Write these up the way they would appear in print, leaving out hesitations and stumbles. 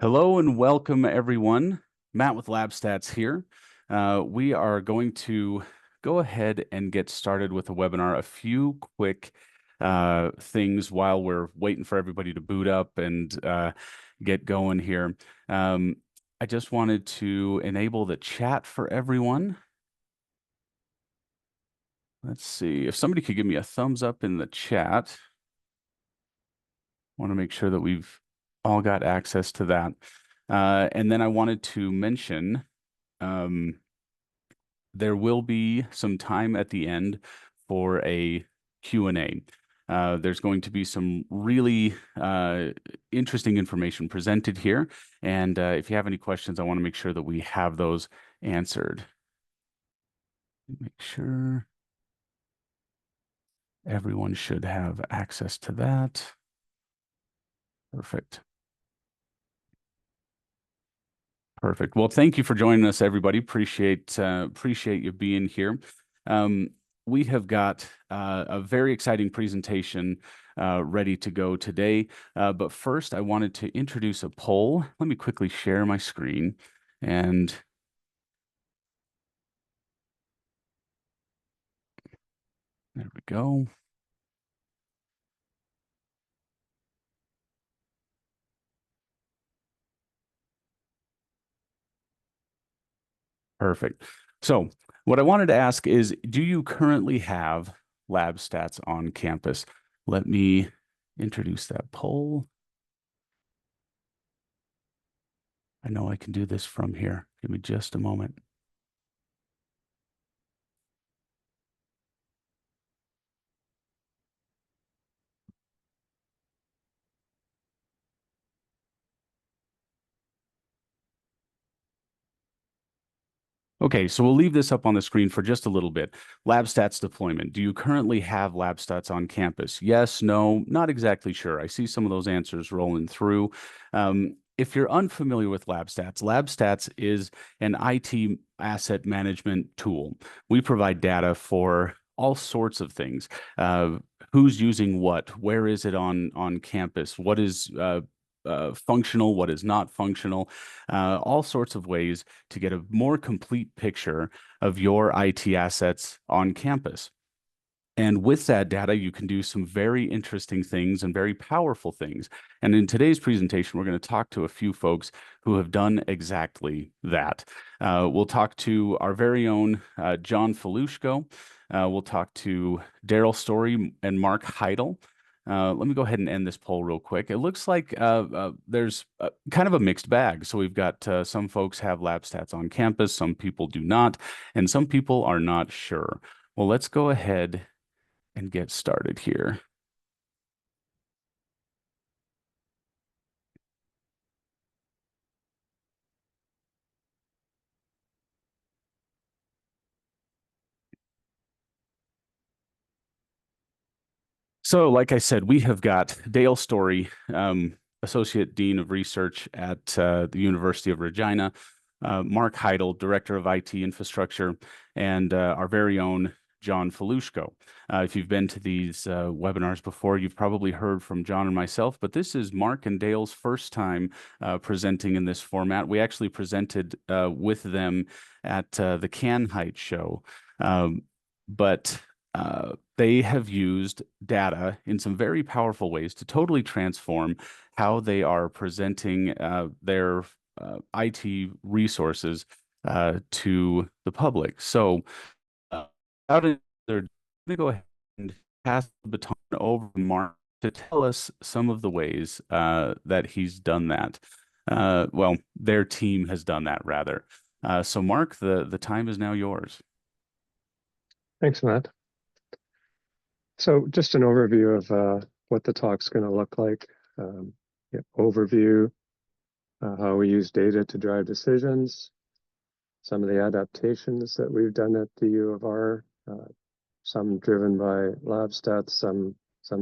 Hello and welcome, everyone. Matt with Lab Stats here. We are going to go ahead and get started with the webinar. A few quick things while we're waiting for everybody to boot up and get going here. I just wanted to enable the chat for everyone. Let's see if somebody could give me a thumbs up in the chat. Want to make sure that we've all got access to that. And then I wanted to mention there will be some time at the end for a Q&A. There's going to be some really interesting information presented here. And if you have any questions, I want to make sure that we have those answered. Make sure everyone should have access to that. Perfect. Perfect. Well, thank you for joining us, everybody. Appreciate you being here. We have got a very exciting presentation ready to go today. But first, I wanted to introduce a poll. Let me quickly share my screen. And there we go. Perfect. So what I wanted to ask is, do you currently have lab stats on campus? Let me introduce that poll. I know I can do this from here. Give me just a moment. Okay, so we'll leave this up on the screen for just a little bit. Lab stats deployment. Do you currently have lab stats on campus? Yes, no, not exactly sure. I see some of those answers rolling through. If you're unfamiliar with lab stats is an IT asset management tool. We provide data for all sorts of things. Who's using what? Where is it on campus? What is functional, what is not functional, all sorts of ways to get a more complete picture of your IT assets on campus. And with that data, you can do some very interesting things and very powerful things. And in today's presentation, we're going to talk to a few folks who have done exactly that. We'll talk to our very own John Falushko. We'll talk to Daryl Story and Mark Heidel. Let me go ahead and end this poll real quick. It looks like there's kind of a mixed bag. So we've got some folks have lab stats on campus, some people do not, and some people are not sure. Well, let's go ahead and get started here. So, like I said, we have got Dale Story, Associate Dean of Research at the University of Regina, Mark Heidel, Director of IT Infrastructure, and our very own John Falushko. If you've been to these webinars before, you've probably heard from John and myself, but this is Mark and Dale's first time presenting in this format. We actually presented with them at the Can Height show, but they have used data in some very powerful ways to totally transform how they are presenting their IT resources to the public. So, out of there, going to go ahead and pass the baton over to Mark to tell us some of the ways that he's done that. Well, their team has done that rather. So, Mark, the time is now yours. Thanks, Matt. So just an overview of what the talk's going to look like. Overview, how we use data to drive decisions, some of the adaptations that we've done at the U of R, some driven by lab stats, some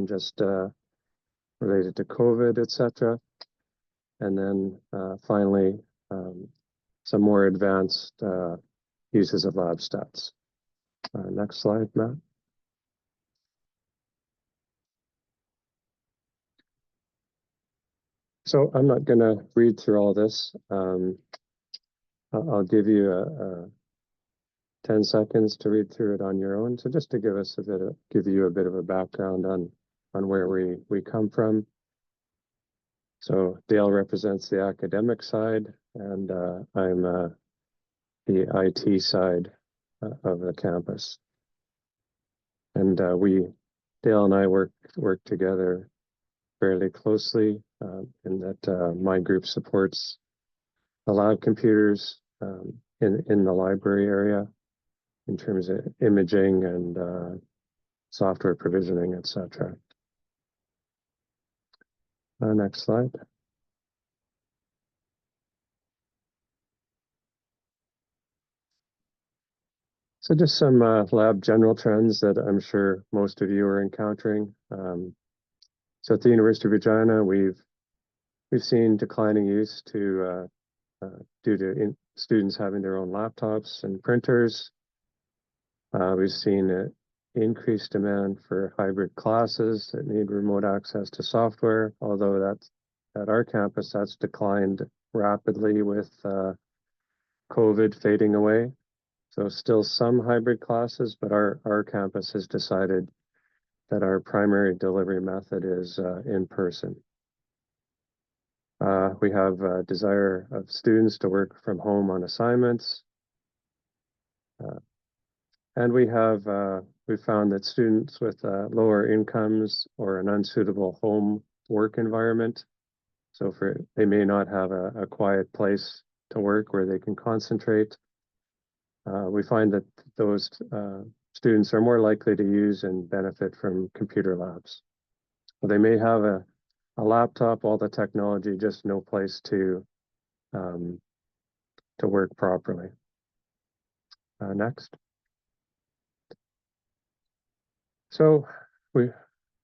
just related to COVID, etc. And then finally, some more advanced uses of lab stats. Next slide, Matt. So I'm not going to read through all this. I'll give you a 10 seconds to read through it on your own. So just to give you a bit of a background on where we come from. So Dale represents the academic side, and I'm the IT side of the campus. And Dale and I work together fairly closely in that my group supports the lab computers in the library area in terms of imaging and software provisioning, etc. Next slide. So just some lab general trends that I'm sure most of you are encountering. So at the University of Regina, we've seen declining use due to students having their own laptops and printers. We've seen an increased demand for hybrid classes that need remote access to software, although that's at our campus, that's declined rapidly with COVID fading away. So still some hybrid classes, but our campus has decided that our primary delivery method is in person. We have a desire of students to work from home on assignments. And we found that students with lower incomes or an unsuitable home work environment, so they may not have a quiet place to work where they can concentrate. We find that those students are more likely to use and benefit from computer labs. Well, they may have a laptop, all the technology, just no place to work properly. Next. So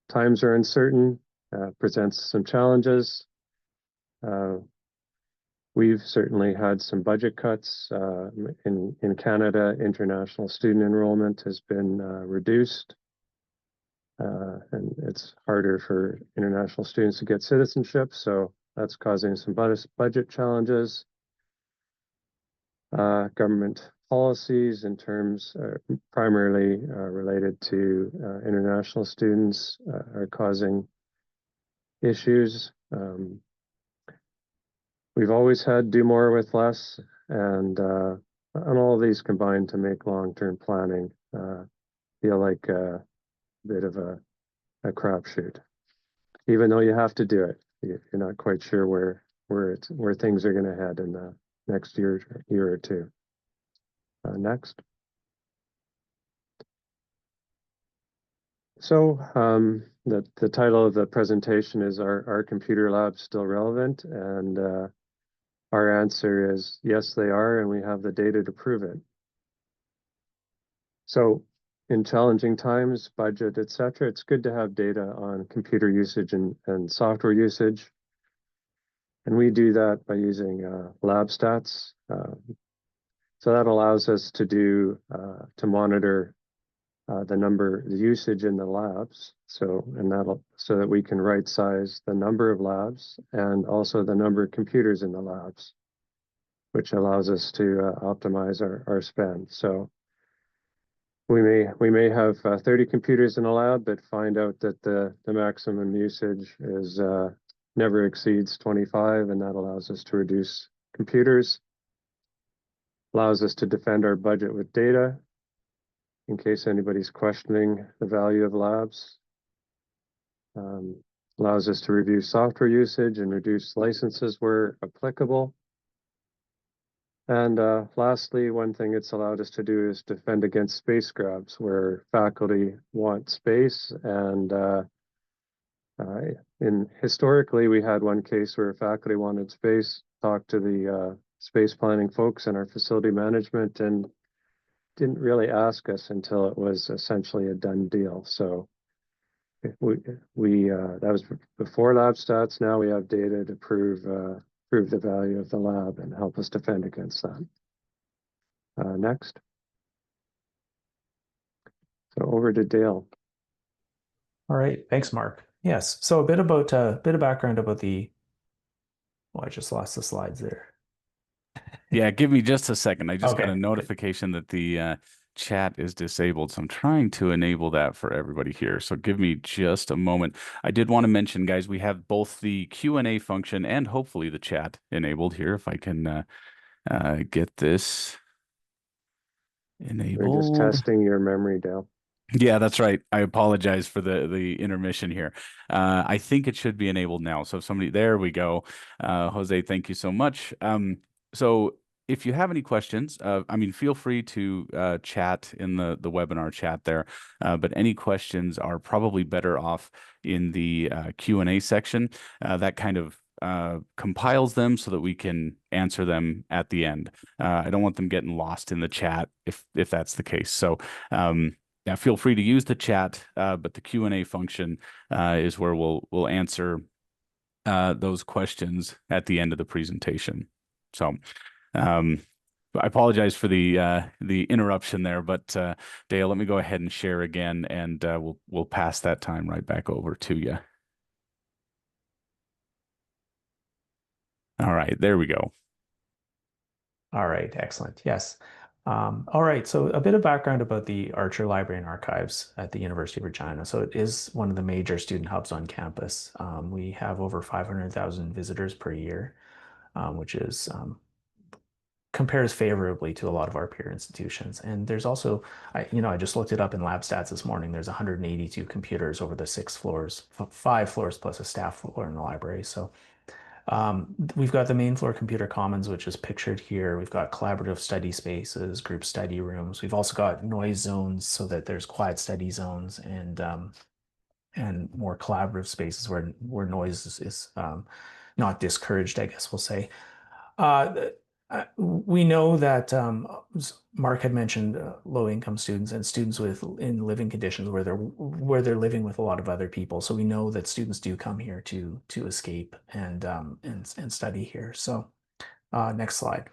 times are uncertain, presents some challenges. We've certainly had some budget cuts. In Canada, international student enrollment has been reduced. And it's harder for international students to get citizenship, so that's causing some budget challenges. Government policies in terms primarily related to international students are causing issues. We've always had do more with less, and all of these combine to make long-term planning feel like a bit of a crapshoot. Even though you have to do it, you're not quite sure where things are going to head in the next year or two. Next. So the title of the presentation is Are Computer Labs Still Relevant? And our answer is yes, they are, and we have the data to prove it. So in challenging times, budget, etc., it's good to have data on computer usage and software usage. And we do that by using lab stats. So that allows us to monitor the usage in the labs. So that we can right size the number of labs and also the number of computers in the labs, which allows us to optimize our spend. So we may have 30 computers in a lab, but find out that the maximum usage is never exceeds 25, and that allows us to reduce computers, allows us to defend our budget with data in case anybody's questioning the value of labs, allows us to review software usage and reduce licenses where applicable. And lastly, one thing it's allowed us to do is defend against space grabs where faculty want space. And historically, we had one case where faculty wanted space, talked to the space planning folks and our facility management, and didn't really ask us until it was essentially a done deal. So that was before lab stats. Now we have data to prove the value of the lab and help us defend against that. Next. So over to Dale. All right, thanks, Mark. Yes, so a bit of background about the Oh, I just lost the slides there. Yeah, give me just a second. I just got a Okay, good. notification that the chat is disabled, so I'm trying to enable that for everybody here. So give me just a moment. I did want to mention, guys, we have both the Q&A function and hopefully the chat enabled here. If I can get this We're just enabled. testing your memory, Dale. Yeah, that's right. I apologize for the intermission here. I think it should be enabled now. So if somebody, there we go. Jose, thank you so much. So if you have any questions, I mean, feel free to chat in the webinar chat there. But any questions are probably better off in the Q&A section. That kind of compiles them so that we can answer them at the end. I don't want them getting lost in the chat if that's the case. So. Yeah, feel free to use the chat, but the Q&A function is where we'll answer those questions at the end of the presentation. So um, I apologize for the interruption there, but Dale, let me go ahead and share again, and we'll pass that time right back over to you. All right, there we go. All right, excellent. Yes. All right, so a bit of background about the Archer Library and Archives at the University of Regina. So it is one of the major student hubs on campus. We have over 500,000 visitors per year, which is compares favorably to a lot of our peer institutions. And there's also, I just looked it up in lab stats this morning. There's 182 computers over the 6 floors, 5 floors plus a staff floor in the library. So we've got the main floor computer commons, which is pictured here. We've got collaborative study spaces, group study rooms. We've also got noise zones so that there's quiet study zones and more collaborative spaces where noise is not discouraged, I guess we'll say. Uh, we know that Mark had mentioned low-income students and students with in living conditions where they're living with a lot of other people. So we know that students do come here to escape and study here. So next slide.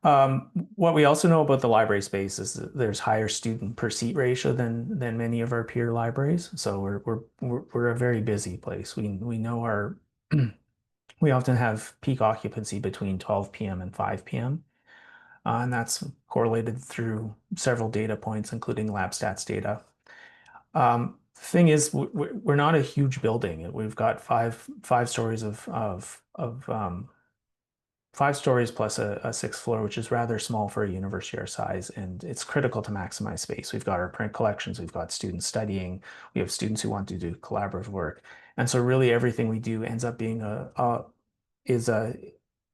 What we also know about the library space is that there's higher student per seat ratio than many of our peer libraries. So we're a very busy place. We know our we often have peak occupancy between 12 p.m. and 5 p.m. And that's correlated through several data points, including lab stats data. The thing is, we're not a huge building. We've got five stories of 5 stories plus a sixth floor, which is rather small for a university our size, and it's critical to maximize space. We've got our print collections, we've got students studying, we have students who want to do collaborative work, and so really everything we do ends up being is a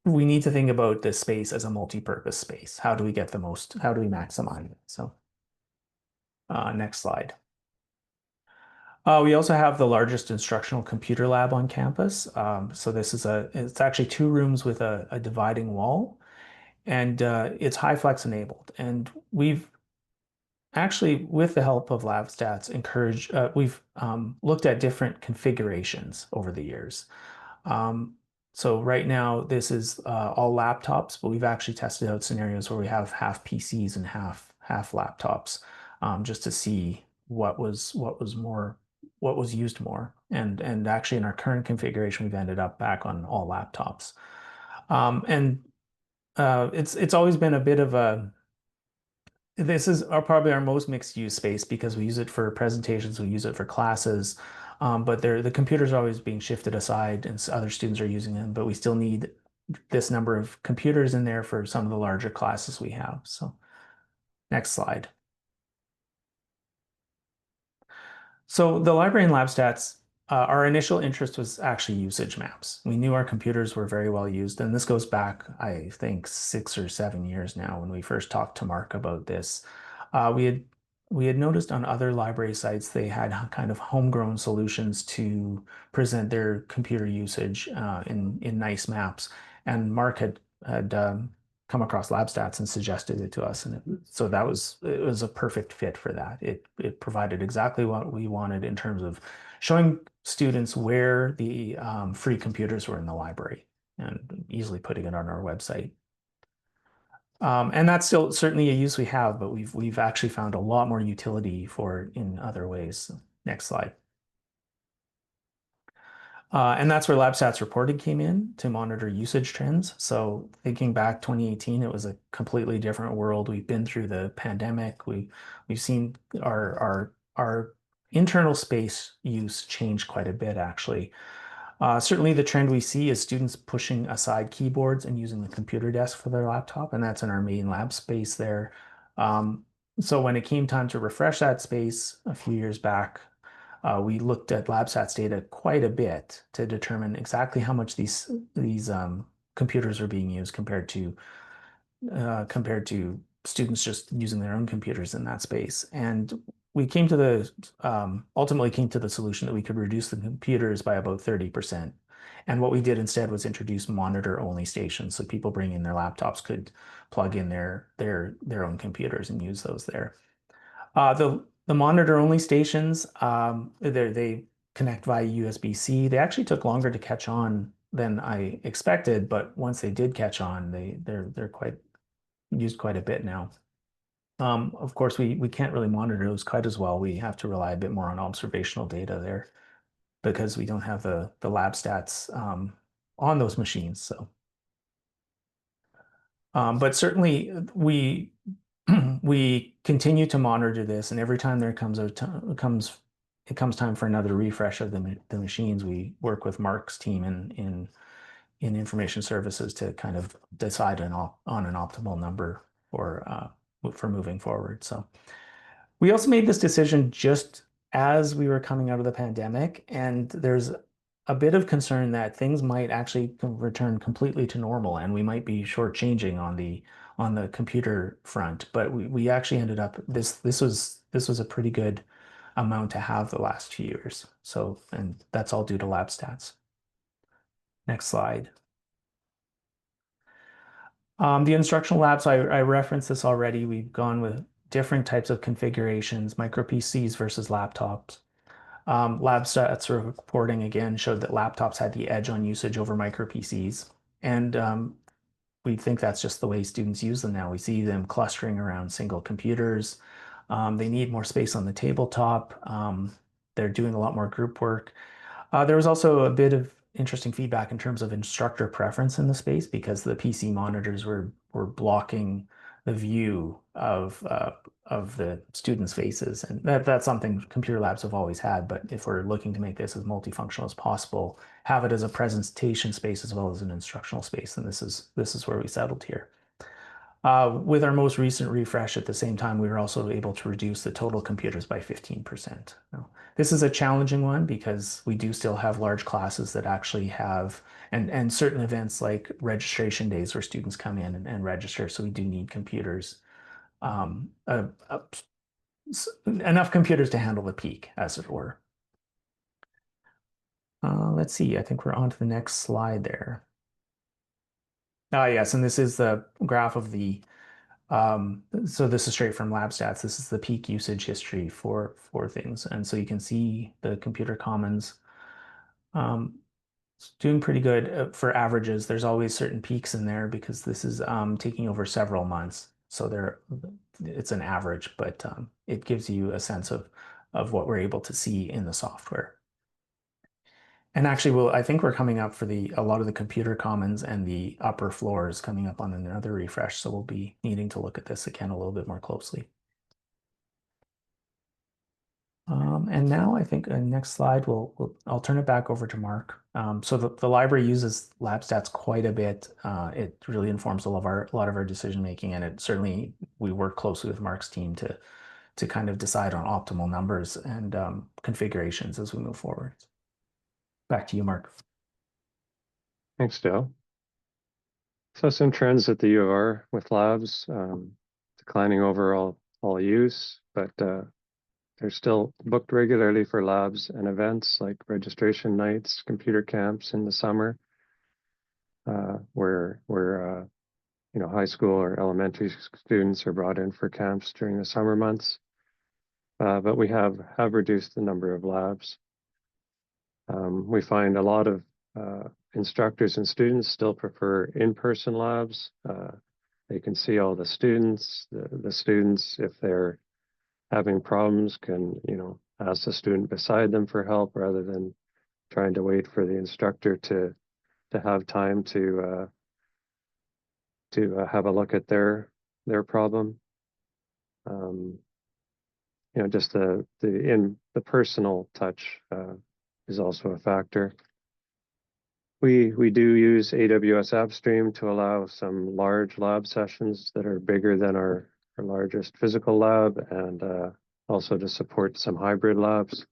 we need to think about this space as a multi-purpose space. How do we get the most? How do we maximize it? So, next slide. We also have the largest instructional computer lab on campus. So it's actually 2 rooms with a dividing wall, and it's HyFlex enabled. And we've actually, with the help of LabStats, we've looked at different configurations over the years. Um, so right now, this is all laptops, but we've actually tested out scenarios where we have half PCs and half laptops, just to see what was used more. And actually, in our current configuration, we've ended up back on all laptops. And it's always been a bit of a this is probably our most mixed use space because we use it for presentations, we use it for classes, but the computers are always being shifted aside and other students are using them, but we still need this number of computers in there for some of the larger classes we have. So next slide. So the library and lab stats, our initial interest was actually usage maps. We knew our computers were very well used, and this goes back, I think, 6 or 7 years now when we first talked to Mark about this. We had noticed on other library sites they had kind of homegrown solutions to present their computer usage in nice maps, and Mark had come across LabStats and suggested it to us, and so it was a perfect fit for that. It provided exactly what we wanted in terms of showing students where the free computers were in the library and easily putting it on our website. And that's still certainly a use we have, but we've actually found a lot more utility for it in other ways. Next slide. And that's where LabStats reporting came in to monitor usage trends. So thinking back 2018, it was a completely different world. We've been through the pandemic. We've seen our internal space use change quite a bit, actually. Certainly the trend we see is students pushing aside keyboards and using the computer desk for their laptop, and that's in our main lab space there. Um, so when it came time to refresh that space a few years back, we looked at LabStats data quite a bit to determine exactly how much these computers are being used compared to students just using their own computers in that space. And we came to the ultimately came to the solution that we could reduce the computers by about 30%. And what we did instead was introduce monitor-only stations, so people bringing their laptops could plug in their own computers and use those there. The monitor-only stations, they connect via USB-C. They actually took longer to catch on than I expected, but once they did catch on, they're quite used quite a bit now. Of course, we can't really monitor those quite as well. We have to rely a bit more on observational data there because we don't have the lab stats on those machines. So, but certainly we continue to monitor this, and every time there comes it comes time for another refresh of the machines, we work with Mark's team in information services to kind of decide on an optimal number for moving forward. So we also made this decision just as we were coming out of the pandemic, and there's a bit of concern that things might actually return completely to normal, and we might be shortchanging on the computer front. But we actually ended up this was a pretty good amount to have the last few years. So, and that's all due to lab stats. Next slide. The instructional labs, I referenced this already. We've gone with different types of configurations, micro PCs versus laptops. Lab stats reporting again showed that laptops had the edge on usage over micro PCs. And we think that's just the way students use them now. We see them clustering around single computers. They need more space on the tabletop. They're doing a lot more group work. There was also a bit of interesting feedback in terms of instructor preference in the space because the PC monitors were blocking the view of the students' faces, and that's something computer labs have always had. But if we're looking to make this as multifunctional as possible, have it as a presentation space as well as an instructional space, then this is where we settled here. With our most recent refresh at the same time, we were also able to reduce the total computers by 15%. Now, this is a challenging one because we do still have large classes that actually have, and certain events like registration days where students come in and register. So we do need computers, enough computers to handle the peak, as it were. Let's see, I think we're on to the next slide there. Yes, and this is the graph of the so this is straight from lab stats. This is the peak usage history for things. And so you can see the computer commons it's doing pretty good for averages. There's always certain peaks in there because this is taking over several months. So it's an average, but it gives you a sense of what we're able to see in the software. And actually, I think we're coming up for a lot of the computer commons and the upper floors coming up on another refresh. So we'll be needing to look at this again a little bit more closely. And now I think next slide, I'll turn it back over to Mark. So the library uses lab stats quite a bit. It really informs a lot of our decision making, and it certainly we work closely with Mark's team to kind of decide on optimal numbers and configurations as we move forward. Back to you, Mark. Thanks, Dale. So some trends at the U of R with labs, declining overall use, but they're still booked regularly for labs and events like registration nights, computer camps in the summer, where high school or elementary students are brought in for camps during the summer months. But we have reduced the number of labs. We find a lot of instructors and students still prefer in-person labs. They can see all the students. The students, if they're having problems, can ask the student beside them for help rather than trying to wait for the instructor to have time to have a look at their problem. You know, just the personal touch is also a factor. We do use AWS AppStream to allow some large lab sessions that are bigger than our largest physical lab, and also to support some hybrid labs.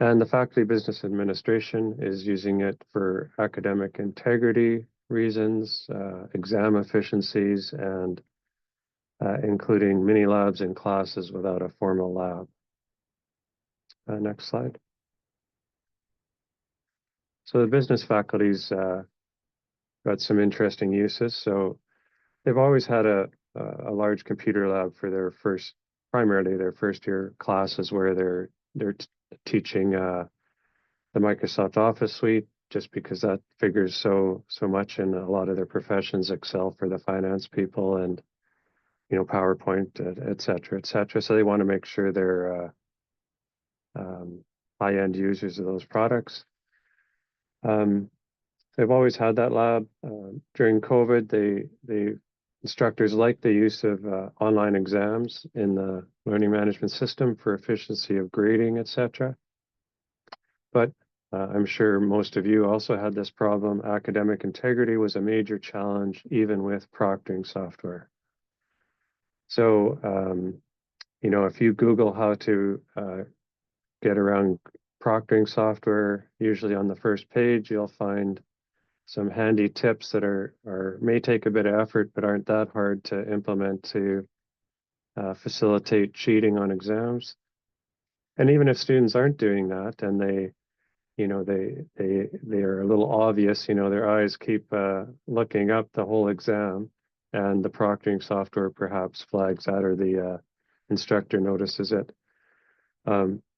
And the Faculty Business Administration is using it for academic integrity reasons, exam efficiencies, and including mini labs in classes without a formal lab. Next slide. So the business faculty's got some interesting uses. So they've always had a large computer lab for their primarily their first year classes, where they're teaching the Microsoft Office suite, just because that figures so much in a lot of their professions. Excel for the finance people, and you know, PowerPoint, et cetera, et cetera. So they want to make sure they're high-end users of those products. They've always had that lab. During COVID, the instructors liked the use of online exams in the learning management system for efficiency of grading, et cetera. But I'm sure most of you also had this problem. Academic integrity was a major challenge, even with proctoring software. So, you know, if you Google how to get around proctoring software, usually on the first page, you'll find some handy tips that may take a bit of effort, but aren't that hard to implement to facilitate cheating on exams. And even if students aren't doing that, and they are a little obvious, you know, their eyes keep looking up the whole exam, and the proctoring software perhaps flags that, or the instructor notices it.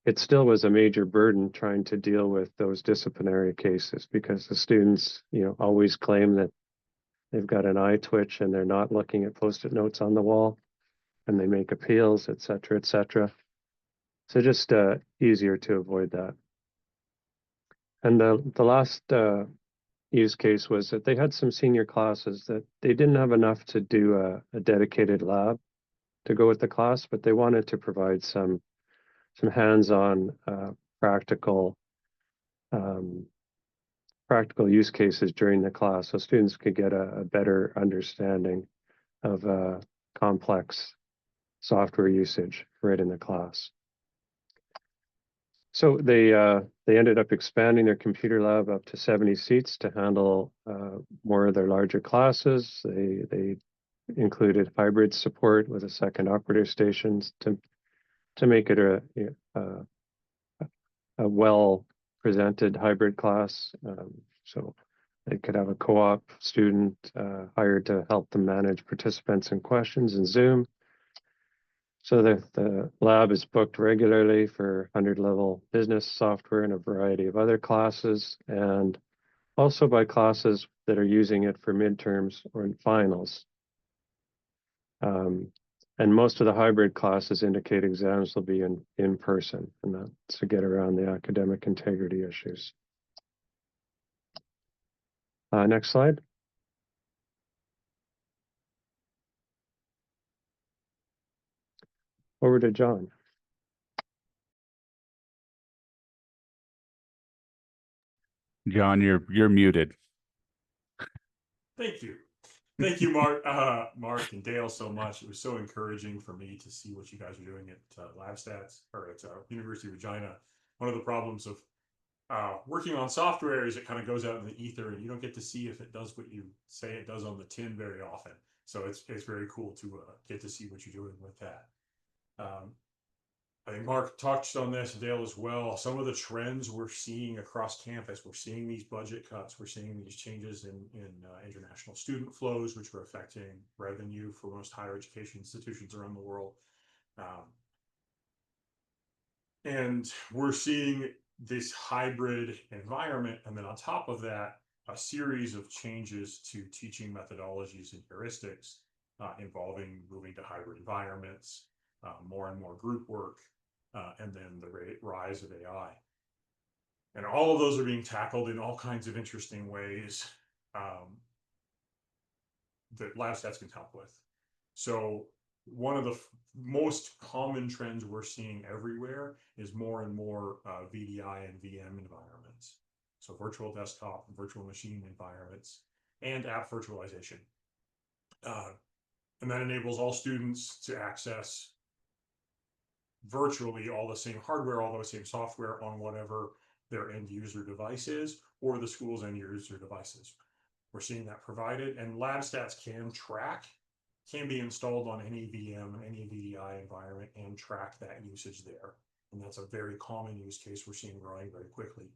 It still was a major burden trying to deal with those disciplinary cases, because the students, you know, always claim that they've got an eye twitch and they're not looking at post-it notes on the wall, and they make appeals, et cetera, et cetera. So just easier to avoid that. And the last use case was that they had some senior classes that they didn't have enough to do a dedicated lab to go with the class, but they wanted to provide some hands-on practical use cases during the class, so students could get a better understanding of complex software usage right in the class. So they ended up expanding their computer lab up to 70 seats to handle more of their larger classes. They included hybrid support with a second operator station to make it a well presented hybrid class. So they could have a co-op student hired to help them manage participants and questions in Zoom. So the lab is booked regularly for 100-level business software and a variety of other classes, and also by classes that are using it for midterms or in finals. And most of the hybrid classes indicate exams will be in person, and that's to get around the academic integrity issues. Next slide. Over to John. John, you're muted. Thank you. Thank you, Mark, Mark and Dale, so much. It was so encouraging for me to see what you guys are doing at LabStats, or at University of Regina. One of the problems of working on software is it kind of goes out in the ether, and you don't get to see if it does what you say it does on the tin very often. So it's very cool to get to see what you're doing with that. I think Mark touched on this, Dale, as well. Some of the trends we're seeing across campus, we're seeing these budget cuts, we're seeing these changes in international student flows, which are affecting revenue for most higher education institutions around the world. And we're seeing this hybrid environment, and then on top of that, a series of changes to teaching methodologies and heuristics involving moving to hybrid environments, more and more group work, and then the rise of AI. And all of those are being tackled in all kinds of interesting ways that LabStats can help with. So one of the most common trends we're seeing everywhere is more and more VDI and VM environments. So virtual desktop and virtual machine environments and app virtualization. And that enables all students to access virtually all the same hardware, all the same software on whatever their end user device is, or the school's end user devices. We're seeing that provided, and LabStats can be installed on any VM, any VDI environment, and track that usage there. And that's a very common use case we're seeing growing very quickly.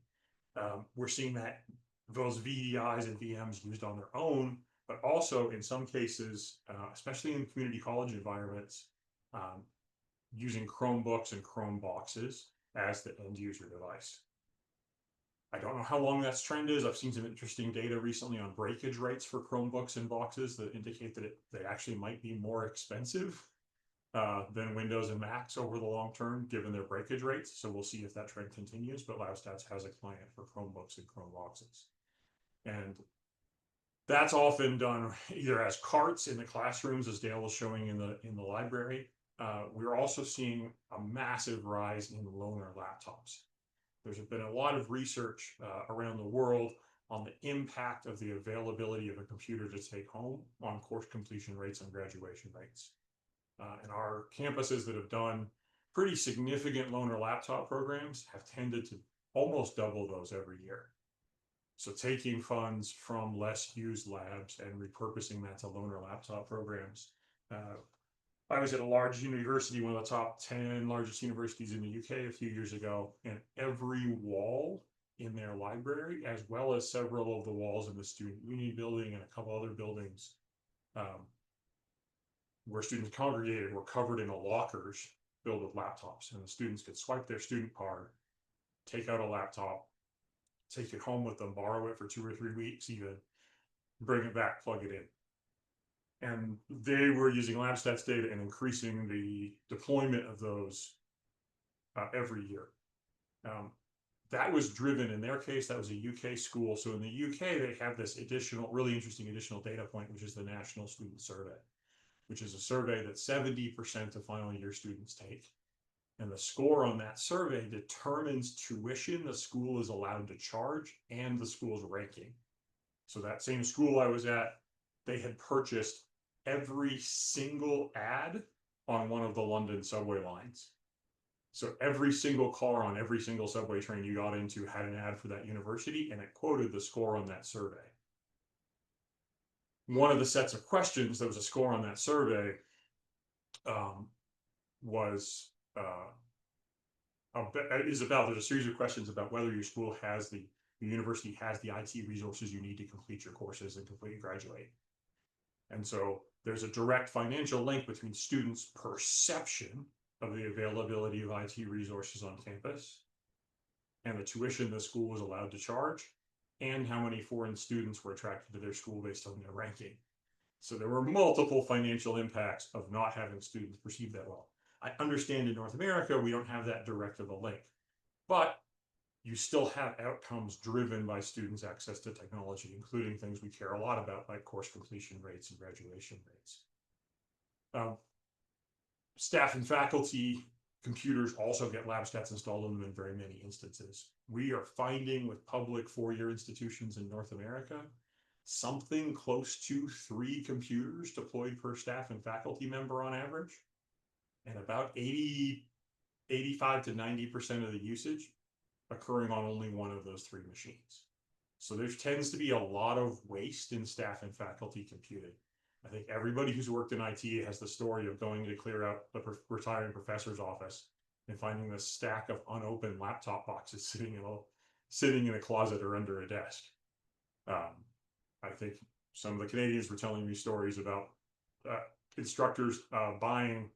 We're seeing that those VDIs and VMs used on their own, but also in some cases, especially in community college environments, using Chromebooks and Chromeboxes as the end user device. I don't know how long that trend is. I've seen some interesting data recently on breakage rates for Chromebooks and boxes that indicate that they actually might be more expensive than Windows and Macs over the long term, given their breakage rates. So we'll see if that trend continues, but LabStats has a client for Chromebooks and Chromeboxes. And that's often done either as carts in the classrooms, as Dale was showing in the library. We're also seeing a massive rise in loaner laptops. There's been a lot of research around the world on the impact of the availability of a computer to take home on course completion rates and graduation rates. And our campuses that have done pretty significant loaner laptop programs have tended to almost double those every year. So taking funds from less used labs and repurposing that to loaner laptop programs. I was at a large university, one of the top 10 largest universities in the UK a few years ago, and every wall in their library, as well as several of the walls in the student union building and a couple other buildings where students congregated, were covered in lockers filled with laptops, and the students could swipe their student card, take out a laptop, take it home with them, borrow it for 2 or 3 weeks even, bring it back, plug it in. And they were using LabStats data and increasing the deployment of those every year. That was driven, in their case, that was a UK school. So in the UK, they have this really interesting additional data point, which is the National Student Survey, which is a survey that 70% of final year students take. And the score on that survey determines tuition the school is allowed to charge and the school's ranking. So that same school I was at, they had purchased every single ad on one of the London subway lines. So every single car on every single subway train you got into had an ad for that university, and it quoted the score on that survey. One of the sets of questions that was a score on that survey there's a series of questions about whether your school has the university has the IT resources you need to complete your courses and completely graduate. And so there's a direct financial link between students' perception of the availability of IT resources on campus and the tuition the school was allowed to charge, and how many foreign students were attracted to their school based on their ranking. So there were multiple financial impacts of not having students perceive that well. I understand in North America, we don't have that direct of a link, but you still have outcomes driven by students' access to technology, including things we care a lot about, like course completion rates and graduation rates. Staff and faculty computers also get LabStats installed on them in very many instances. We are finding with public four-year institutions in North America, something close to 3 computers deployed per staff and faculty member on average, and about 85 to 90% of the usage occurring on only one of those 3 machines. So there tends to be a lot of waste in staff and faculty computing. I think everybody who's worked in IT has the story of going to clear out the retiring professor's office and finding this stack of unopened laptop boxes sitting in a closet or under a desk. I think some of the Canadians were telling me stories about instructors buying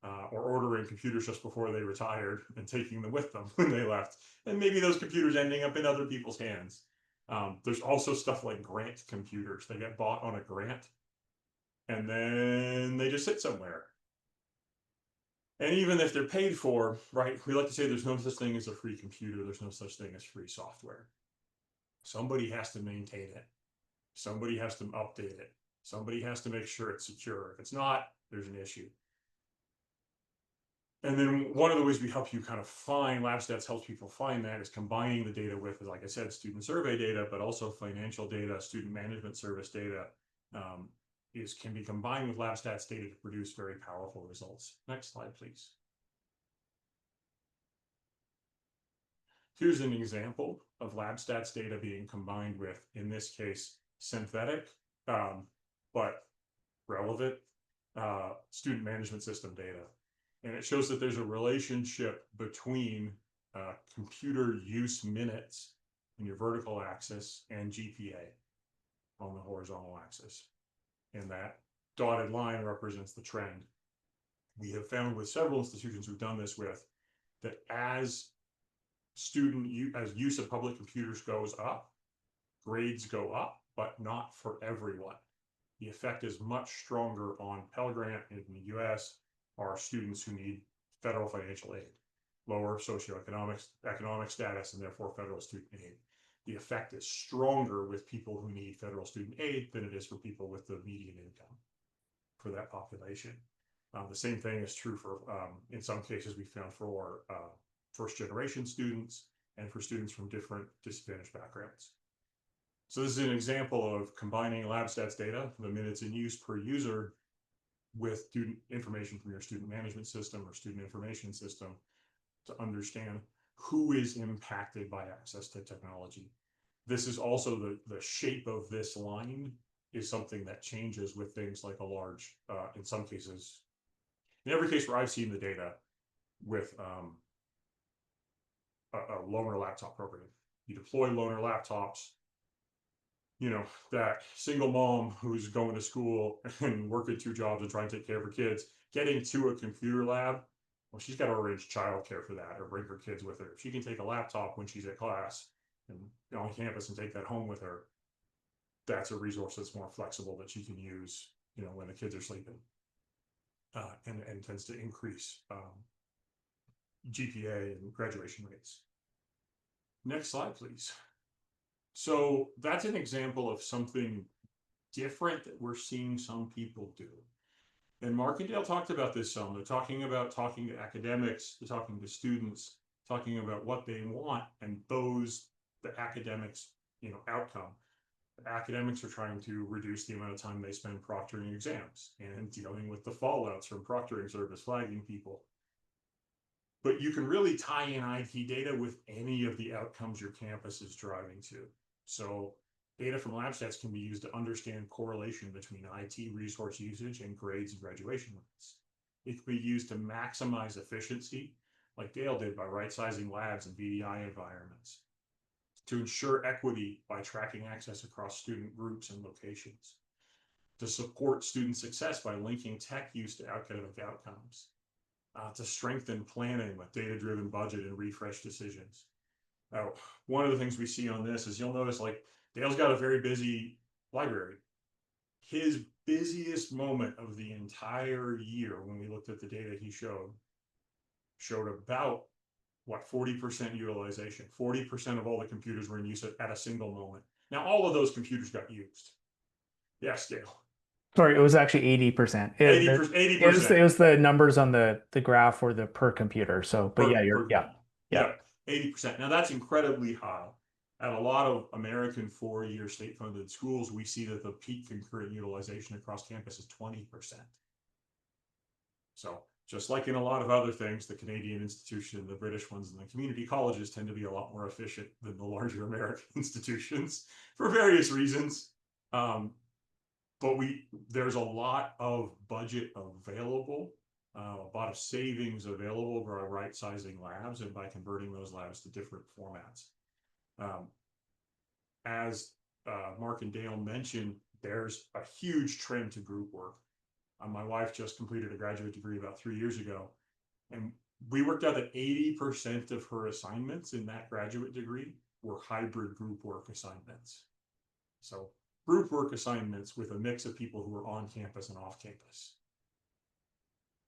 or ordering computers just before they retired and taking them with them when they left. And maybe those computers ending up in other people's hands. There's also stuff like grant computers. They get bought on a grant and then they just sit somewhere. And even if they're paid for, right, we like to say there's no such thing as a free computer, there's no such thing as free software. Somebody has to maintain it. Somebody has to update it. Somebody has to make sure it's secure. If it's not, there's an issue. And then one of the ways we help you kind of find, LabStats helps people find that, is combining the data with, like I said, student survey data, but also financial data, student management service data, can be combined with LabStats data to produce very powerful results. Next slide, please. Here's an example of LabStats data being combined with, in this case, synthetic, but relevant student management system data. And it shows that there's a relationship between computer use minutes in your vertical axis and GPA on the horizontal axis. And that dotted line represents the trend. We have found with several institutions we've done this with, that as use of public computers goes up, grades go up, but not for everyone. The effect is much stronger on Pell Grant in the US are students who need federal financial aid, lower economic status, and therefore federal student aid. The effect is stronger with people who need federal student aid than it is for people with the median income for that population. The same thing is true for, in some cases, we found for first generation students and for students from different disadvantaged backgrounds. So this is an example of combining LabStats data, the minutes in use per user, with student information from your student management system or student information system to understand who is impacted by access to technology. This is also the shape of this line is something that changes with things like a large, in some cases, in every case where I've seen the data with a loaner laptop program. You deploy loaner laptops, you know, that single mom who's going to school and working 2 jobs and trying to take care of her kids, getting to a computer lab, well, she's got to arrange childcare for that or bring her kids with her. If she can take a laptop when she's at class and on campus and take that home with her, that's a resource that's more flexible that she can use, you know, when the kids are sleeping, and tends to increase GPA and graduation rates. Next slide, please. So that's an example of something different that we're seeing some people do. And Mark and Dale talked about this some. They're talking to academics, they're talking to students, talking about what they want, and the academics, you know, outcome. The academics are trying to reduce the amount of time they spend proctoring exams and dealing with the fallouts from proctoring service flagging people. But you can really tie in IT data with any of the outcomes your campus is driving to. So data from LabStats can be used to understand correlation between IT resource usage and grades and graduation rates. It can be used to maximize efficiency, like Dale did by right-sizing labs and VDI environments. To ensure equity by tracking access across student groups and locations. To support student success by linking tech use to academic outcomes. To strengthen planning with data-driven budget and refresh decisions. Now, one of the things we see on this is you'll notice, like, Dale's got a very busy library. His busiest moment of the entire year, when we looked at the data he showed about, what, 40% utilization. 40% of all the computers were in use at a single moment. Now, all of those computers got used. Yes, Dale. Sorry, it was actually 80%. 80%. It was the numbers on the graph for the per computer. So, but yeah, 80%. Now that's incredibly high. At a lot of American 4-year state-funded schools, we see that the peak concurrent utilization across campus is 20%. So just like in a lot of other things, the Canadian institution, the British ones, and the community colleges tend to be a lot more efficient than the larger American institutions for various reasons. But there's a lot of budget available, a lot of savings available by right-sizing labs and by converting those labs to different formats. As Mark and Dale mentioned, there's a huge trend to group work. My wife just completed a graduate degree about 3 years ago, and we worked out that 80% of her assignments in that graduate degree were hybrid group work assignments. So group work assignments with a mix of people who are on campus and off campus.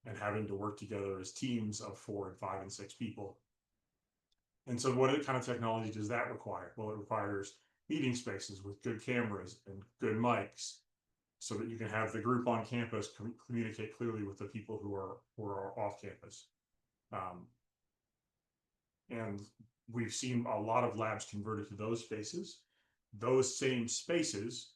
and having to work together as teams of 4 and 5 and 6 people. And so what kind of technology does that require? Well, it requires meeting spaces with good cameras and good mics so that you can have the group on campus communicate clearly with the people who are off campus. And we've seen a lot of labs converted to those spaces. Those same spaces,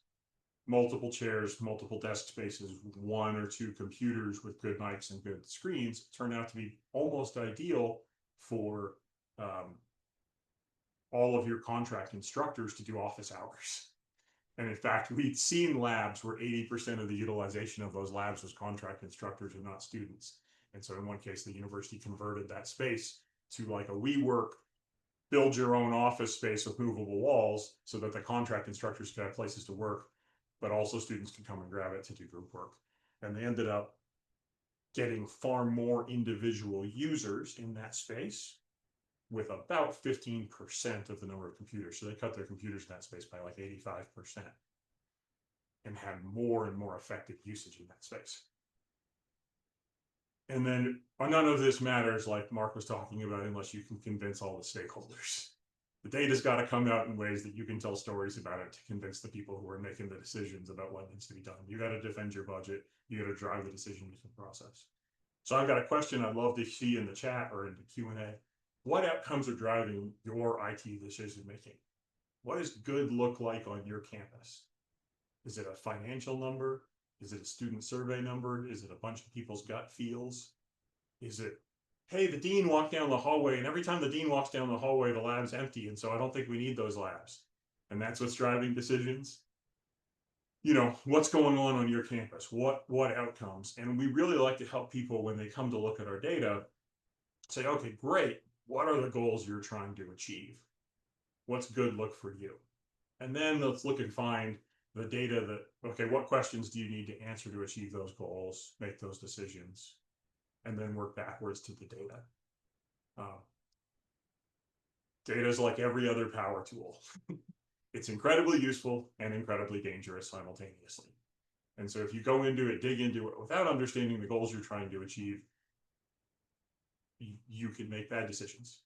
multiple chairs, multiple desk spaces, 1 or 2 computers with good mics and good screens, turn out to be almost ideal for all of your contract instructors to do office hours. And in fact, we'd seen labs where 80% of the utilization of those labs was contract instructors and not students. And so in one case, the university converted that space to like a WeWork, build your own office space with movable walls so that the contract instructors could have places to work, but also students could come and grab it to do group work. And they ended up getting far more individual users in that space with about 15% of the number of computers. So they cut their computers in that space by like 85% and had more and more effective usage in that space. And then none of this matters, like Mark was talking about, unless you can convince all the stakeholders. The data's got to come out in ways that you can tell stories about it to convince the people who are making the decisions about what needs to be done. You got to defend your budget. You got to drive the decision-making process. So I've got a question I'd love to see in the chat or in the Q&A. What outcomes are driving your IT decision-making? What does good look like on your campus? Is it a financial number? Is it a student survey number? Is it a bunch of people's gut feels? Is it, hey, the dean walked down the hallway, and every time the dean walks down the hallway, the lab's empty, and so I don't think we need those labs. And that's what's driving decisions. You know, what's going on your campus? What outcomes? And we really like to help people when they come to look at our data, say, okay, great. What are the goals you're trying to achieve? What's good look for you? And then let's look and find the data that, okay, what questions do you need to answer to achieve those goals, make those decisions, and then work backwards to the data. Data is like every other power tool. It's incredibly useful and incredibly dangerous simultaneously. And so if you go into it, dig into it without understanding the goals you're trying to achieve, you can make bad decisions,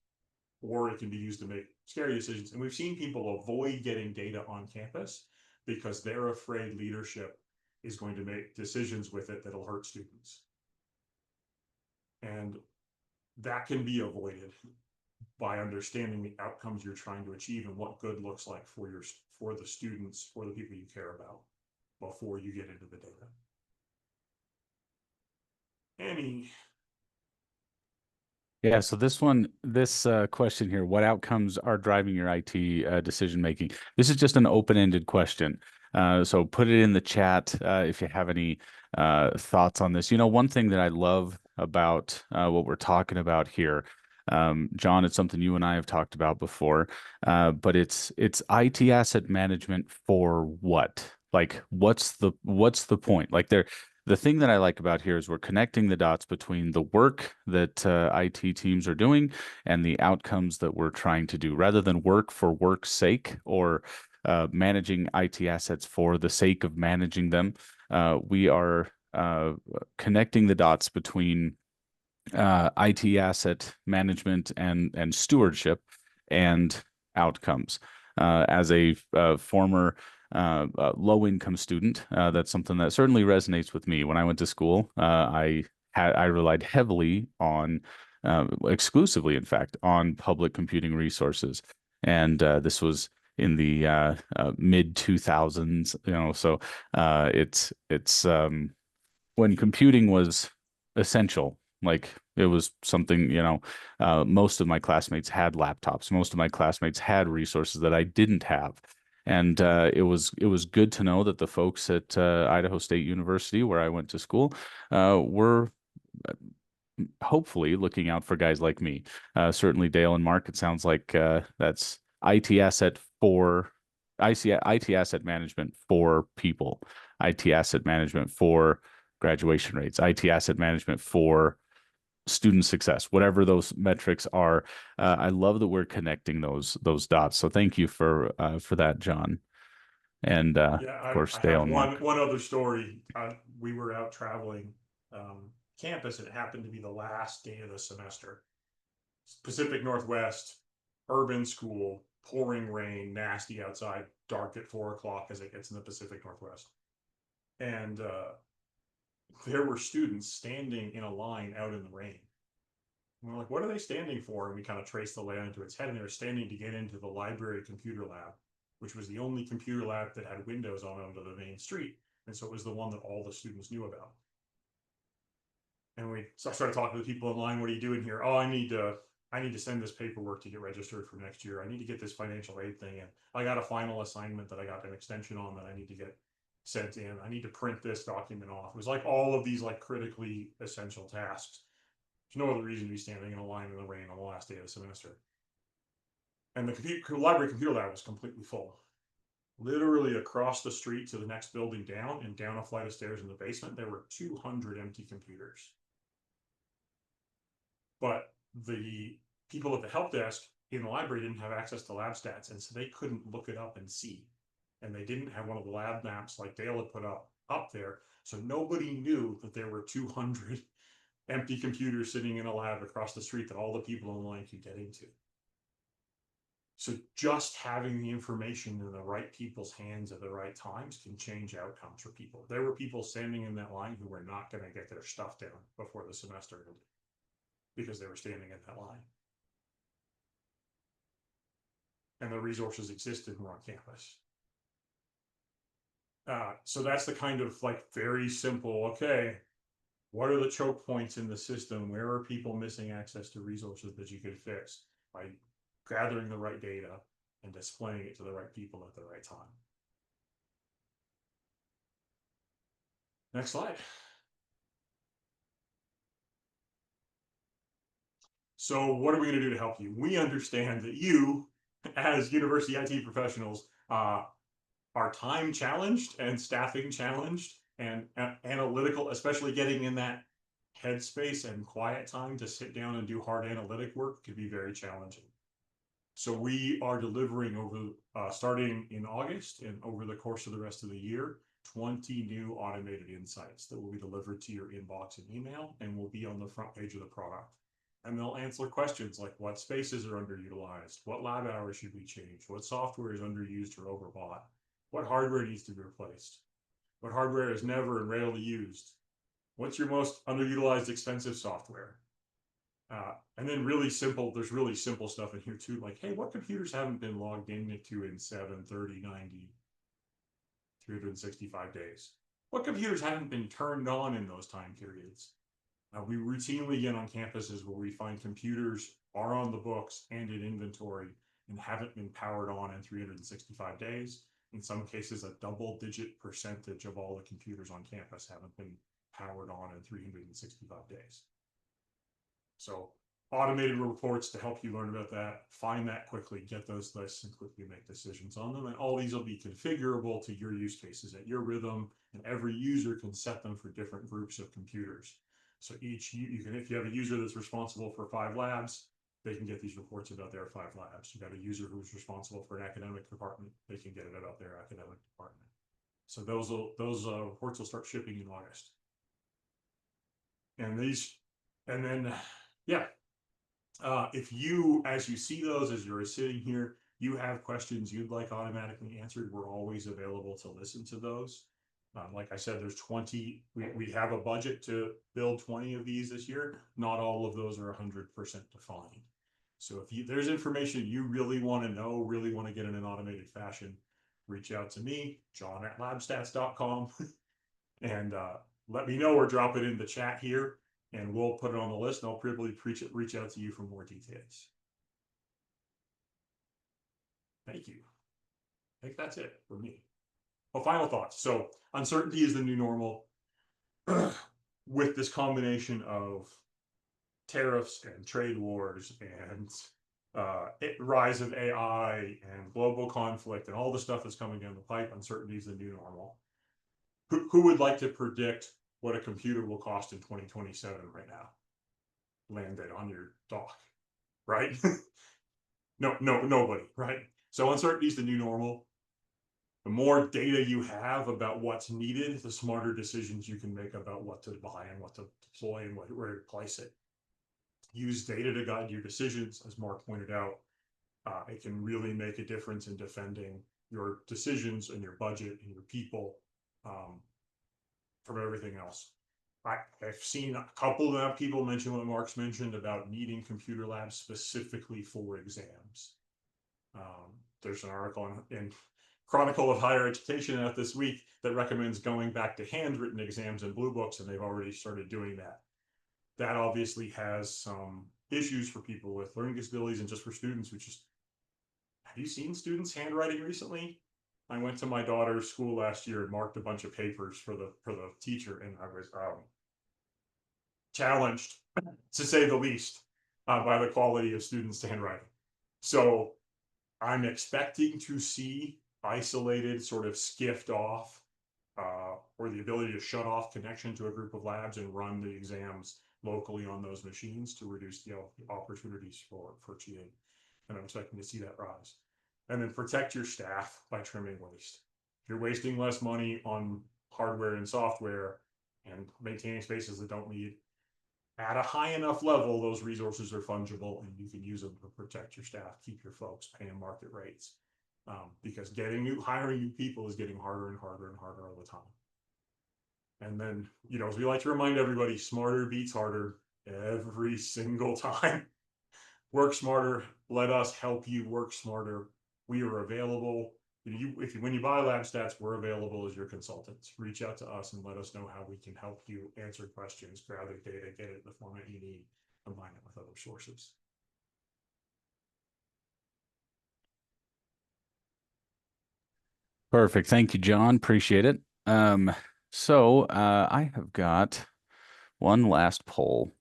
or it can be used to make scary decisions. And we've seen people avoid getting data on campus because they're afraid leadership is going to make decisions with it that'll hurt students. And that can be avoided by understanding the outcomes you're trying to achieve and what good looks like for the students, for the people you care about, before you get into the data. Annie. Yeah, so this question here, what outcomes are driving your IT decision making? This is just an open-ended question. So put it in the chat if you have any thoughts on this. You know, one thing that I love about what we're talking about here, John, it's something you and I have talked about before, but it's IT asset management for what? Like, what's the point? Like the thing that I like about here is we're connecting the dots between the work that IT teams are doing and the outcomes that we're trying to do, rather than work for work's sake or managing IT assets for the sake of managing them. We are connecting the dots between IT asset management and stewardship and outcomes. As a former low-income student, that's something that certainly resonates with me. When I went to school, I relied heavily on, exclusively, in fact, on public computing resources, and this was in the mid 2000s. You know, so it's when computing was essential. Like, it was something, you know, most of my classmates had laptops. Most of my classmates had resources that I didn't have. And it was good to know that the folks at Idaho State University, where I went to school, were hopefully looking out for guys like me. Certainly Dale and Mark, it sounds like that's IT asset management for people, IT asset management for graduation rates, IT asset management for student success, whatever those metrics are. I love that we're connecting those dots. So thank you for that, John. And Yeah, of course, I Dale have and Mark. one other story. We were out traveling campus, and it happened to be the last day of the semester. Pacific Northwest, urban school, pouring rain, nasty outside, dark at 4 o'clock as it gets in the Pacific Northwest. And there were students standing in a line out in the rain. And we're like, what are they standing for? And we kind of traced the layout into its head, and they were standing to get into the library computer lab, which was the only computer lab that had windows on onto the main street. And so it was the one that all the students knew about. And I started talking to the people in line. What are you doing here? Oh, I need to send this paperwork to get registered for next year. I need to get this financial aid thing in. I got a final assignment that I got an extension on that I need to get sent in. I need to print this document off. It was like all of these like critically essential tasks. There's no other reason to be standing in a line in the rain on the last day of the semester. And the library computer lab was completely full. Literally across the street to the next building down and down a flight of stairs in the basement, there were 200 empty computers. But the people at the help desk in the library didn't have access to lab stats, and so they couldn't look it up and see. And they didn't have one of the lab maps like Dale had put up there. So nobody knew that there were 200 empty computers sitting in a lab across the street that all the people in line could get into. So just having the information in the right people's hands at the right times can change outcomes for people. There were people standing in that line who were not going to get their stuff down before the semester ended because they were standing in that line. And the resources existed and were on campus. So that's the kind of like very simple, okay, what are the choke points in the system? Where are people missing access to resources that you could fix by gathering the right data and displaying it to the right people at the right time? Next slide. So what are we going to do to help you? We understand that you, as university IT professionals, are time challenged and staffing challenged and analytical, especially getting in that headspace and quiet time to sit down and do hard analytic work could be very challenging. So we are delivering over, starting in August and over the course of the rest of the year, 20 new automated insights that will be delivered to your inbox and email and will be on the front page of the product. And they'll answer questions like what spaces are underutilized, what lab hours should we change, what software is underused or overbought, what hardware needs to be replaced, what hardware is never and rarely used, what's your most underutilized expensive software. And then really simple, there's really simple stuff in here too, like, hey, what computers haven't been logged into in 7, 30, 90, 365 days? What computers haven't been turned on in those time periods? We routinely get on campuses where we find computers are on the books and in inventory and haven't been powered on in 365 days. In some cases, a double-digit percentage of all the computers on campus haven't been powered on in 365 days. So automated reports to help you learn about that, find that quickly, get those lists and quickly make decisions on them. And all these will be configurable to your use cases at your rhythm, and every user can set them for different groups of computers. So if you have a user that's responsible for 5 labs, they can get these reports about their 5 labs. You got a user who's responsible for an academic department, they can get it about their academic department. So those reports will start shipping in August. And then, yeah, if you, as you see those, as you're sitting here, you have questions you'd like automatically answered, we're always available to listen to those. Like I said, there's 20, we have a budget to build 20 of these this year. Not all of those are 100% defined. So if there's information you really want to know, really want to get in an automated fashion, reach out to me, john@labstats.com, and let me know or drop it in the chat here, and we'll put it on the list, and I'll probably reach out to you for more details. Thank you. I think that's it for me. Well, final thoughts. So uncertainty is the new normal. With this combination of tariffs and trade wars and rise of AI and global conflict and all the stuff that's coming down the pipe, uncertainty is the new normal. Who would like to predict what a computer will cost in 2027 right now? Land it on your dock, right? No, nobody, right? So uncertainty is the new normal. The more data you have about what's needed, the smarter decisions you can make about what to buy and what to deploy and where to place it. Use data to guide your decisions, as Mark pointed out. It can really make a difference in defending your decisions and your budget and your people from everything else. I've seen a couple of people mention what Mark's mentioned about needing computer labs specifically for exams. There's an article in Chronicle of Higher Education out this week that recommends going back to handwritten exams and blue books, and they've already started doing that. That obviously has some issues for people with learning disabilities and just for students who just, have you seen students' handwriting recently? I went to my daughter's school last year and marked a bunch of papers for the teacher, and I was challenged, to say the least, by the quality of students' handwriting. So I'm expecting to see isolated, sort of skiffed off, or the ability to shut off connection to a group of labs and run the exams locally on those machines to reduce the opportunities for cheating. And I'm expecting to see that rise. And then protect your staff by trimming waste. If you're wasting less money on hardware and software and maintaining spaces that don't need, at a high enough level, those resources are fungible and you can use them to protect your staff, keep your folks paying market rates. Because hiring new people is getting harder and harder and harder all the time. And then, as we like to remind everybody, smarter beats harder every single time. Work smarter. Let us help you work smarter. We are available. When you buy Lab Stats, we're available as your consultants. Reach out to us and let us know how we can help you answer questions, gather data, get it in the format you need, combine it with other sources. Perfect. Thank you, John. Appreciate it. I have got one last poll.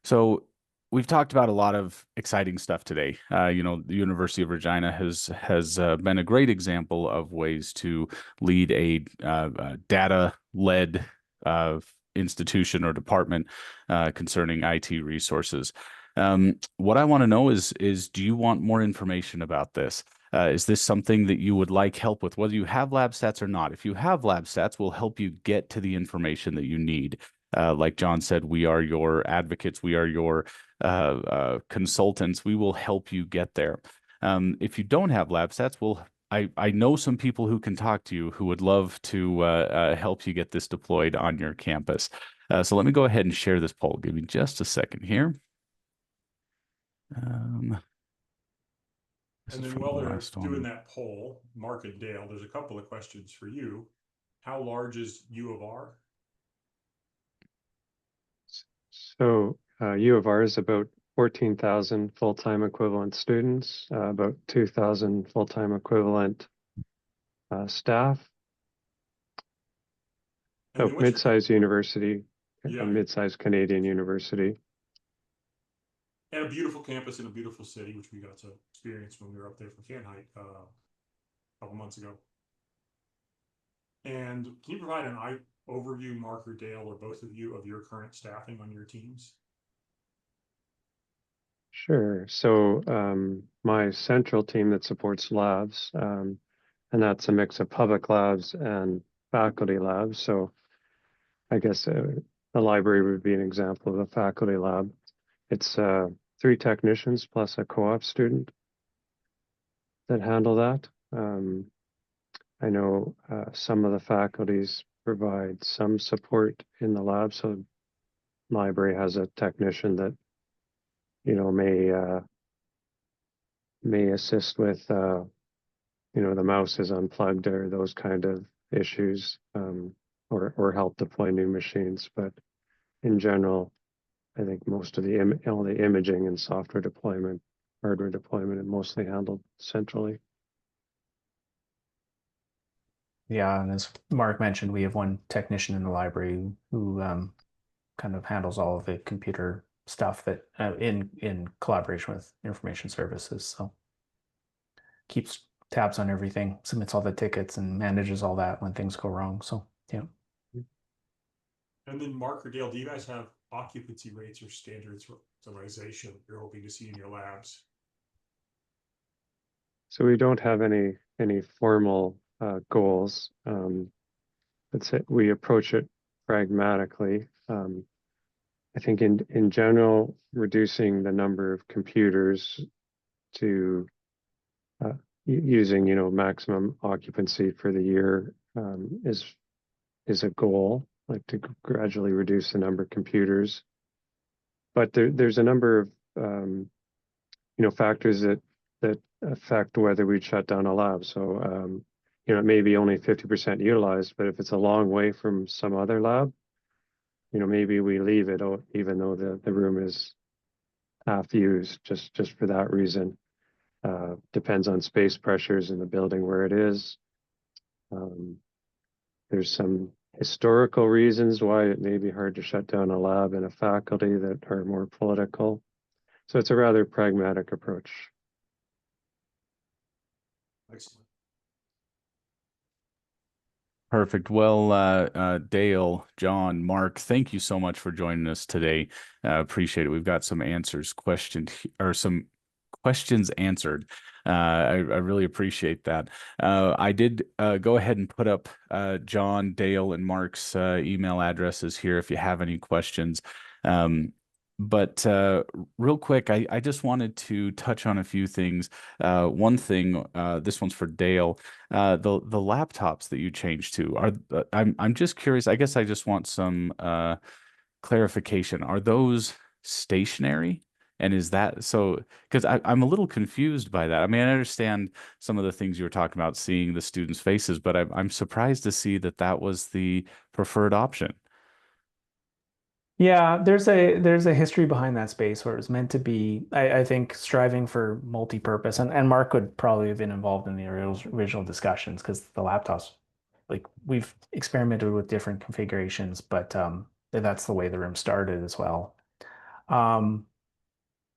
So we've talked about a lot of exciting stuff today. The University of Regina has been a great example of ways to lead a data-led institution or department concerning IT resources. What I want to know is do you want more information about this? Is this something that you would like help with, whether you have lab stats or not? If you have lab stats, we'll help you get to the information that you need. Like John said, we are your advocates. We are your consultants. We will help you get there. If you don't have lab stats, I know some people who can talk to you who would love to help you get this deployed on your campus. So let me go ahead and share this poll. Give me just a second here. And then while they're doing that poll, Mark and Dale, there's a couple of questions for you. How large is U of R? So U of R is about 14,000 full-time equivalent students, about 2,000 full-time equivalent staff. So mid-sized university, a mid-sized Canadian university. And a beautiful campus in a beautiful city, which we got to experience when we were up there for Canhite a couple months ago. And can you provide an overview, Mark or Dale, or both of you, of your current staffing on your teams? Sure. So my central team that supports labs, and that's a mix of public labs and faculty labs. So I guess the library would be an example of a faculty lab. It's 3 technicians plus a co-op student that handle that. I know some of the faculties provide some support in the lab. So library has a technician that, may assist with, the mouse is unplugged or those kind of issues, or help deploy new machines. But in general, I think most of the imaging and software deployment, hardware deployment, is mostly handled centrally. Yeah, and as Mark mentioned, we have one technician in the library who kind of handles all of the computer stuff that in collaboration with information services. So keeps tabs on everything, submits all the tickets, and manages all that when things go wrong. So yeah. And then Mark or Dale, do you guys have occupancy rates or standardization you're hoping to see in your labs? So we don't have any any formal goals. Let's say we approach it pragmatically. I think in general, reducing the number of computers to using, maximum occupancy for the year is a goal, like to gradually reduce the number of computers. But there's a number of factors that affect whether we'd shut down a lab. So it may be only 50% utilized, but if it's a long way from some other lab, maybe we leave it even though the room is half used, just for that reason. Depends on space pressures in the building where it is. There's some historical reasons why it may be hard to shut down a lab and a faculty that are more political. So it's a rather pragmatic approach. Excellent. Perfect. Well, Dale, John, Mark, thank you so much for joining us today. Appreciate it. We've got some some questions answered. I really appreciate that. I did go ahead and put up John, Dale, and Mark's email addresses here if you have any questions. But real quick, I just wanted to touch on a few things. One thing, this one's for Dale. The laptops that you changed to I'm just curious. I guess I just want some clarification. Are those stationary? And is that so? Because I'm a little confused by that. I mean, I understand some of the things you were talking about, seeing the students' faces, but I'm surprised to see that that was the preferred option. Yeah, there's a history behind that space where it was meant to be, I think, striving for multi-purpose, and Mark would probably have been involved in the original discussions because the laptops, like we've experimented with different configurations, but that's the way the room started as well. Um,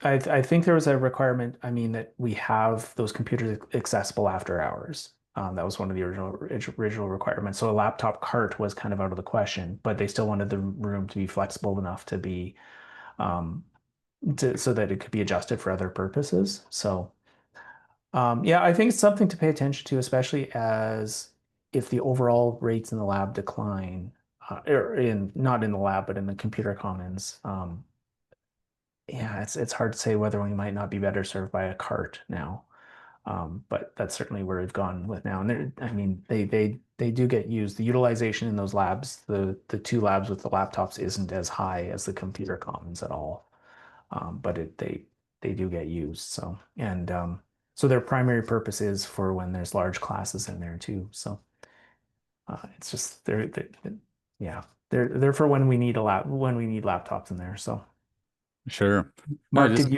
I think there was a requirement, I mean, that we have those computers accessible after hours. That was one of the original requirements. So a laptop cart was kind of out of the question, but they still wanted the room to be flexible enough to be um, so that it could be adjusted for other purposes. So yeah, I think it's something to pay attention to, especially as if the overall rates in the lab decline, or in not in the lab, but in the computer commons. Yeah, it's hard to say whether we might not be better served by a cart now. But that's certainly where we've gone with now. And I mean, they do get used. The utilization in those labs, the two labs with the laptops isn't as high as the computer commons at all. But they do get used. So so their primary purpose is for when there's large classes in there too. So it's just yeah, they're for when we need when we need laptops in there. So. Sure. No, Mark, just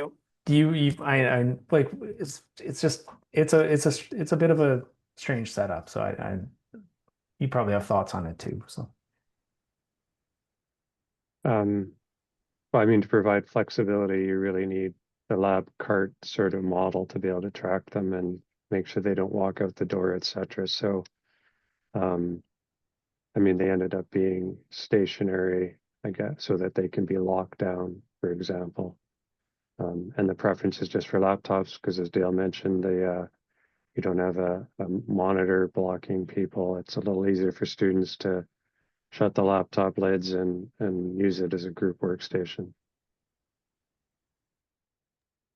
I like it's just it's a bit of a strange setup. So you probably have thoughts on it too. So Well, I mean, to provide flexibility, you really need the lab cart sort of model to be able to track them and make sure they don't walk out the door, etc. So, I mean, they ended up being stationary, I guess, so that they can be locked down, for example. And the preference is just for laptops because, as Dale mentioned, you don't have a monitor blocking people. It's a little easier for students to shut the laptop lids and use it as a group workstation.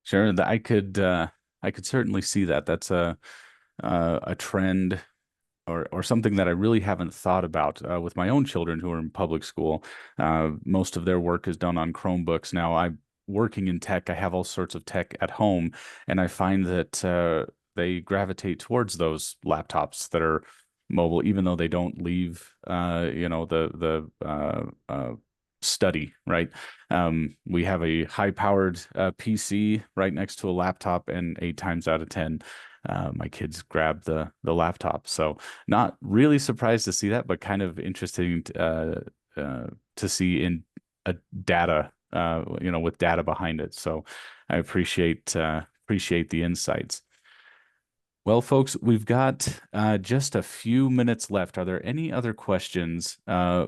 sure. I could certainly see that. That's a trend or something that I really haven't thought about with my own children who are in public school. Most of their work is done on Chromebooks. Now, I'm working in tech. I have all sorts of tech at home, and I find that they gravitate towards those laptops that are mobile, even though they don't leave, the study, right? We have a high-powered PC right next to a laptop, and 8 times out of 10, my kids grab the laptop. So not really surprised to see that, but kind of interesting to see in a data, with data behind it. So I appreciate the insights. Well, folks, we've got just a few minutes left. Are there any other questions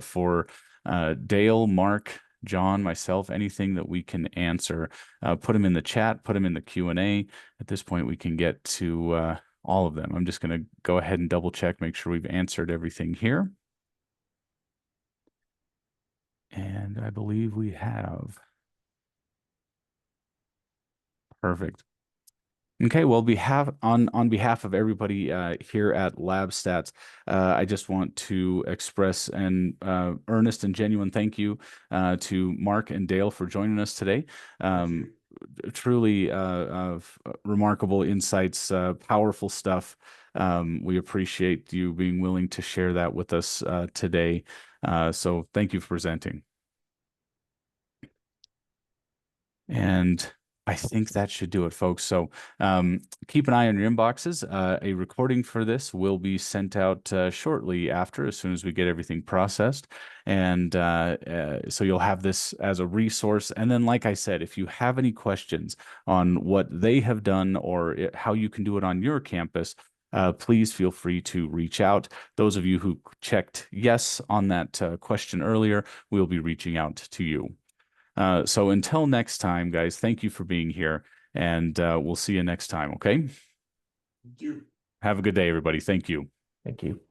for Dale, Mark, John, myself, anything that we can answer? Put them in the chat, put them in the Q&A. At this point, we can get to all of them. I'm just going to go ahead and double check, make sure we've answered everything here. And I believe we have. Perfect. Okay, well, on behalf of everybody here at LabStats, I just want to express an earnest and genuine thank you to Mark and Dale for joining us today. Truly remarkable insights, powerful stuff. We appreciate you being willing to share that with us today. So thank you for presenting. And I think that should do it, folks. So keep an eye on your inboxes. A recording for this will be sent out shortly after, as soon as we get everything processed. And so you'll have this as a resource. And then, like I said, if you have any questions on what they have done or how you can do it on your campus, please feel free to reach out. Those of you who checked yes on that question earlier, we'll be reaching out to you. So until next time, guys, thank you for being here, and we'll see you next time, okay? Thank you. Have a good day, everybody. Thank you. Thank you.